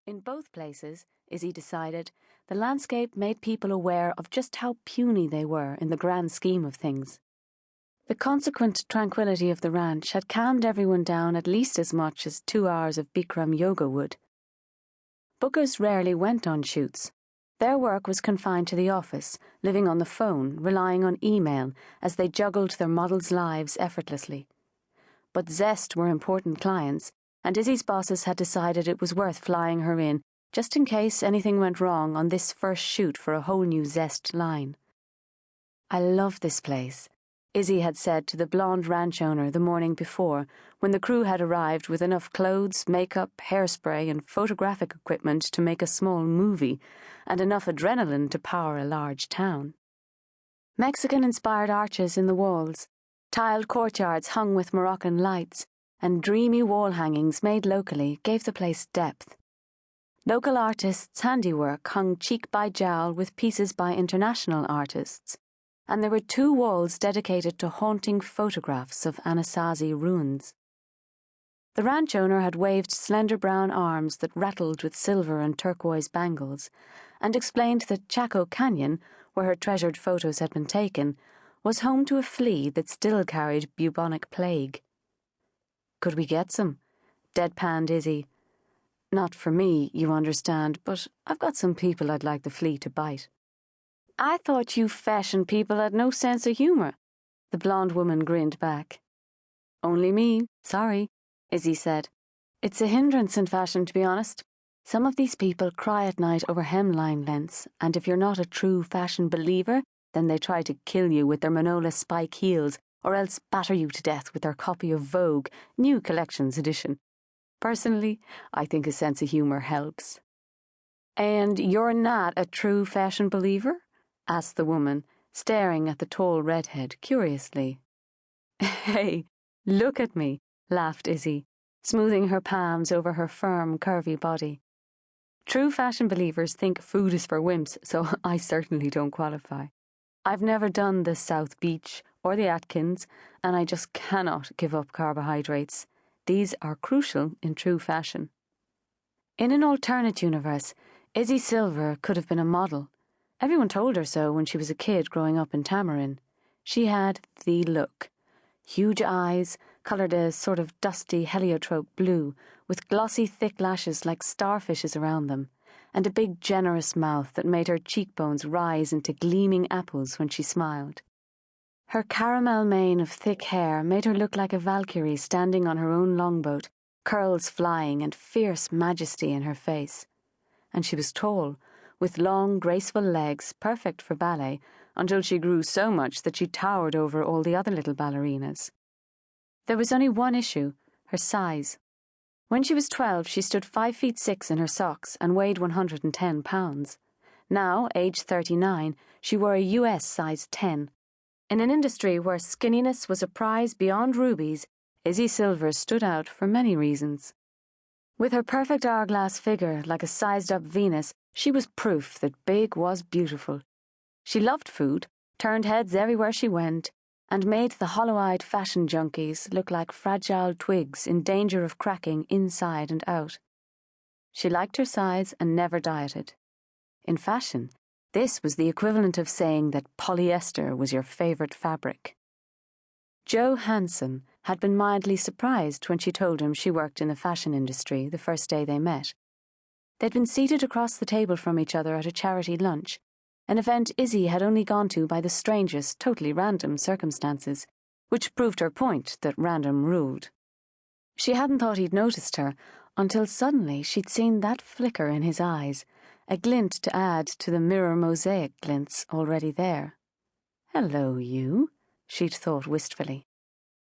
In both places, Izzie decided, the landscape made people aware of just how puny they were in the grand scheme of things. The consequent tranquility of the ranch had calmed everyone down at least as much as 2 hours of Bikram yoga would. Bookers rarely went on shoots. Their work was confined to the office, living on the phone, relying on email as they juggled their models' lives effortlessly. But Zest were important clients, and Izzie's bosses had decided it was worth flying her in, just in case anything went wrong on this first shoot for a whole new Zest line. "I love this place," Izzie had said to the blonde ranch owner the morning before, when the crew had arrived with enough clothes, makeup, hairspray, and photographic equipment to make a small movie, and enough adrenaline to power a large town. Mexican-inspired arches in the walls, tiled courtyards hung with Moroccan lights, and dreamy wall hangings made locally gave the place depth. Local artists' handiwork hung cheek by jowl with pieces by international artists, and there were 2 walls dedicated to haunting photographs of Anasazi ruins. The ranch owner had waved slender brown arms that rattled with silver and turquoise bangles, and explained that Chaco Canyon, where her treasured photos had been taken, was home to a flea that still carried bubonic plague. "Could we get some?" deadpanned Izzie. "Not for me, you understand, but I've got some people I'd like the flea to bite." "I thought you fashion people had no sense of humour," the blonde woman grinned back. "Only me, sorry," Izzie said. "It's a hindrance in fashion, to be honest. Some of these people cry at night over hemline lengths, and if you're not a true fashion believer, then they try to kill you with their Manola spike heels, or else batter you to death with their copy of Vogue, New Collections edition. Personally, I think a sense of humour helps." "And you're not a true fashion believer?" asked the woman, staring at the tall redhead curiously. "Hey, look at me," laughed Izzie, smoothing her palms over her firm, curvy body. "True fashion believers think food is for wimps, so I certainly don't qualify. I've never done the South Beach or the Atkins, and I just cannot give up carbohydrates. These are crucial in true fashion." In an alternate universe, Izzie Silver could have been a model. Everyone told her so when she was a kid growing up in Tamarin. She had the look. Huge eyes, coloured a sort of dusty heliotrope blue, with glossy thick lashes like starfishes around them, and a big generous mouth that made her cheekbones rise into gleaming apples when she smiled. Her caramel mane of thick hair made her look like a Valkyrie standing on her own longboat, curls flying and fierce majesty in her face. And she was tall, with long, graceful legs perfect for ballet, until she grew so much that she towered over all the other little ballerinas. There was only one issue, her size. When she was 12, she stood 5'6" in her socks and weighed 110 pounds. Now, aged 39, she wore a US size 10. In an industry where skinniness was a prize beyond rubies, Izzie Silver stood out for many reasons. With her perfect hourglass figure, like a sized-up Venus, she was proof that big was beautiful. She loved food, turned heads everywhere she went, and made the hollow-eyed fashion junkies look like fragile twigs in danger of cracking inside and out. She liked her size and never dieted. In fashion, this was the equivalent of saying that polyester was your favourite fabric. Joe Hansen had been mildly surprised when she told him she worked in the fashion industry the first day they met. They'd been seated across the table from each other at a charity lunch, an event Izzie had only gone to by the strangest, totally random circumstances, which proved her point that random ruled. She hadn't thought he'd noticed her, until suddenly she'd seen that flicker in his eyes, a glint to add to the mirror mosaic glints already there. "Hello, you," she'd thought wistfully.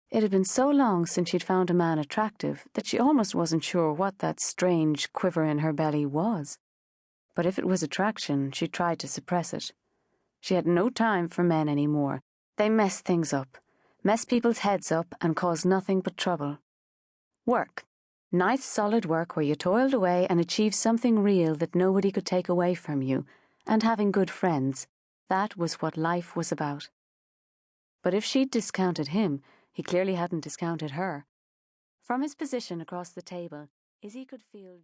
It had been so long since she'd found a man attractive that she almost wasn't sure what that strange quiver in her belly was. But if it was attraction, she tried to suppress it. She had no time for men anymore. They mess things up, mess people's heads up, and cause nothing but trouble. Work. Nice solid work where you toiled away and achieved something real that nobody could take away from you, and having good friends. That was what life was about. But if she'd discounted him, he clearly hadn't discounted her. From his position across the table, Izzie could feel